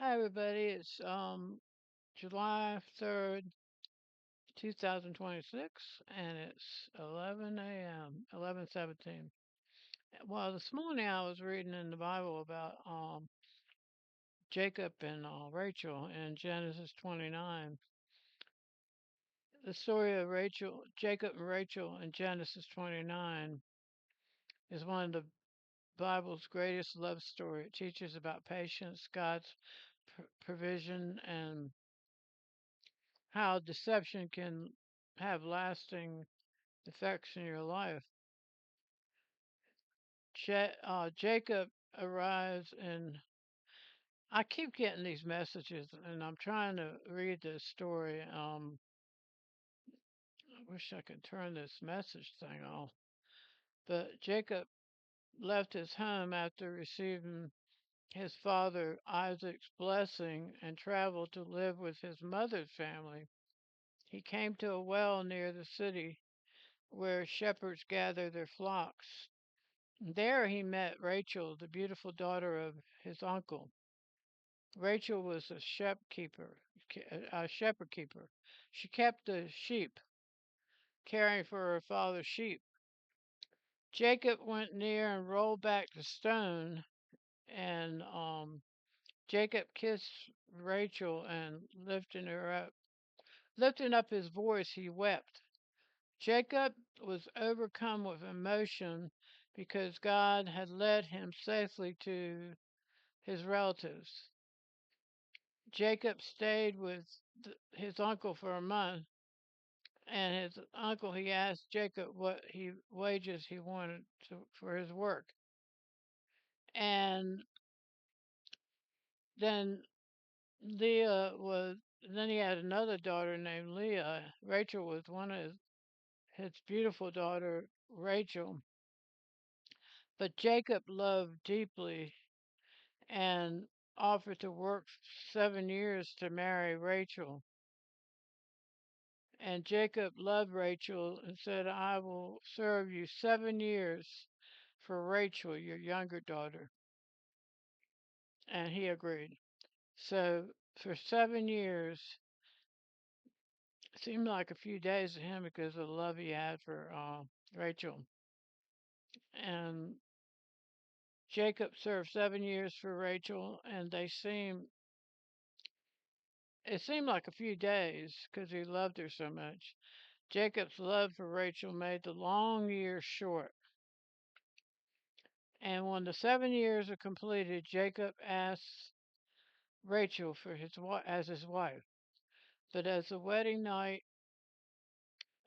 Hi everybody, it's July 3rd, 2026 and it's 11 a.m., 11:17. Well, this morning I was reading in the Bible about Jacob and Rachel in Genesis 29. The story of Jacob and Rachel in Genesis 29 is one of the Bible's greatest love story. It teaches about patience, God's provision, and how deception can have lasting effects in your life. Jacob arrives, and I keep getting these messages, and I'm trying to read this story. I wish I could turn this message thing off. But Jacob left his home after receiving his father Isaac's blessing and traveled to live with his mother's family. He came to a well near the city where shepherds gather their flocks. There he met Rachel, the beautiful daughter of his uncle. Rachel was a shepherd keeper. She kept the sheep, caring for her father's sheep. Jacob went near and rolled back the stone, and Jacob kissed Rachel and lifting up his voice, he wept. Jacob was overcome with emotion because God had led him safely to his relatives. Jacob stayed with his uncle for a month, and his uncle he asked Jacob what he wages he wanted for his work, and then Leah was. Then he had another daughter named Leah. Rachel was one of his beautiful daughter, Rachel. But Jacob loved deeply and offered to work 7 years to marry Rachel. And Jacob loved Rachel and said, I will serve you 7 years for Rachel, your younger daughter. And he agreed. So for 7 years, it seemed like a few days to him because of the love he had for Rachel. And Jacob served 7 years for Rachel, and it seemed like a few days because he loved her so much. Jacob's love for Rachel made the long years short. And when the 7 years were completed, Jacob asked Rachel as his wife. But as the wedding night,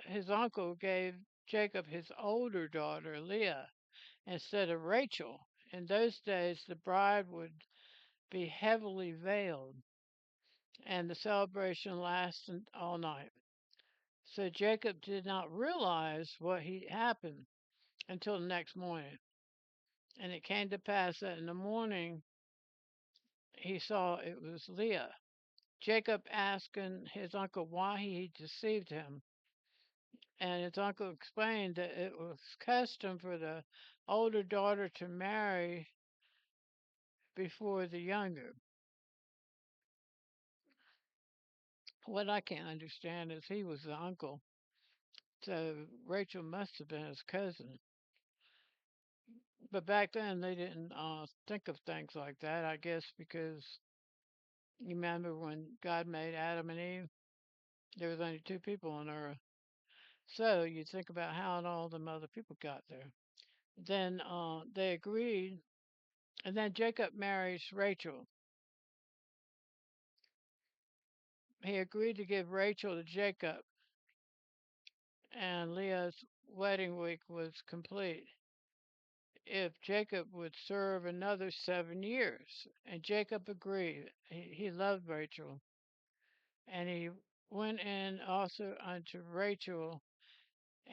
his uncle gave Jacob his older daughter, Leah, instead of Rachel. In those days, the bride would be heavily veiled, and the celebration lasted all night. So Jacob did not realize what had happened until the next morning. And it came to pass that in the morning he saw it was Leah. Jacob asking his uncle why he deceived him, and his uncle explained that it was custom for the older daughter to marry before the younger. What I can't understand is he was the uncle, so Rachel must have been his cousin. But back then they didn't think of things like that, I guess, because you remember when God made Adam and Eve, there was only two people on earth. So you think about how all them other people got there. Then they agreed, and then Jacob marries Rachel. He agreed to give Rachel to Jacob, and Leah's wedding week was complete if Jacob would serve another 7 years. And Jacob agreed. He loved Rachel, and he went in also unto Rachel,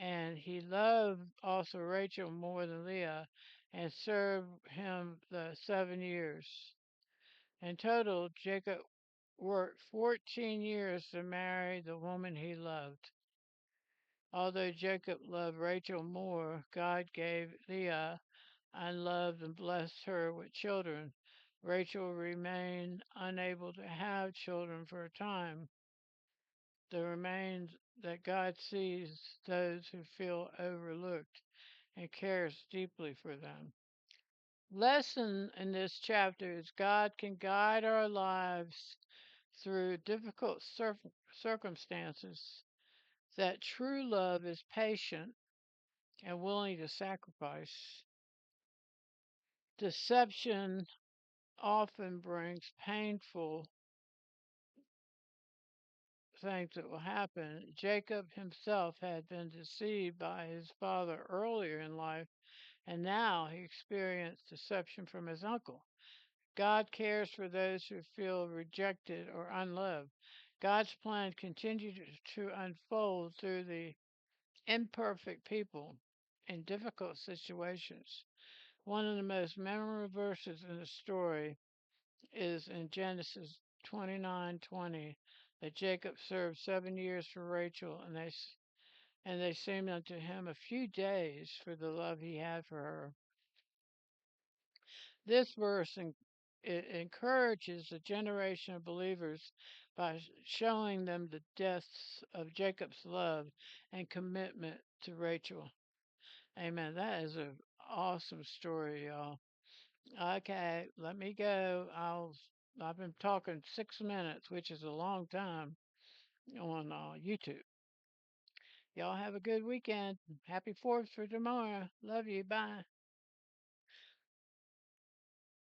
and he loved also Rachel more than Leah, and served him the 7 years. In total, Jacob worked 14 years to marry the woman he loved. Although Jacob loved Rachel more, God gave Leah and loved and blessed her with children Rachel remained unable to have children for a time. There remains that God sees those who feel overlooked and cares deeply for them. Lesson in this chapter is God can guide our lives through difficult circumstances, that true love is patient and willing to sacrifice. Deception often brings painful things that will happen. Jacob himself had been deceived by his father earlier in life, and now he experienced deception from his uncle. God cares for those who feel rejected or unloved. God's plan continues to unfold through the imperfect people in difficult situations. One of the most memorable verses in the story is in Genesis 29:20, that Jacob served 7 years for Rachel, and they seemed unto him a few days for the love he had for her. This verse it encourages a generation of believers by showing them the depths of Jacob's love and commitment to Rachel. Amen. That is an awesome story, y'all. Okay, let me go. I've been talking 6 minutes, which is a long time on YouTube. Y'all have a good weekend. Happy 4th for tomorrow. Love you. Bye.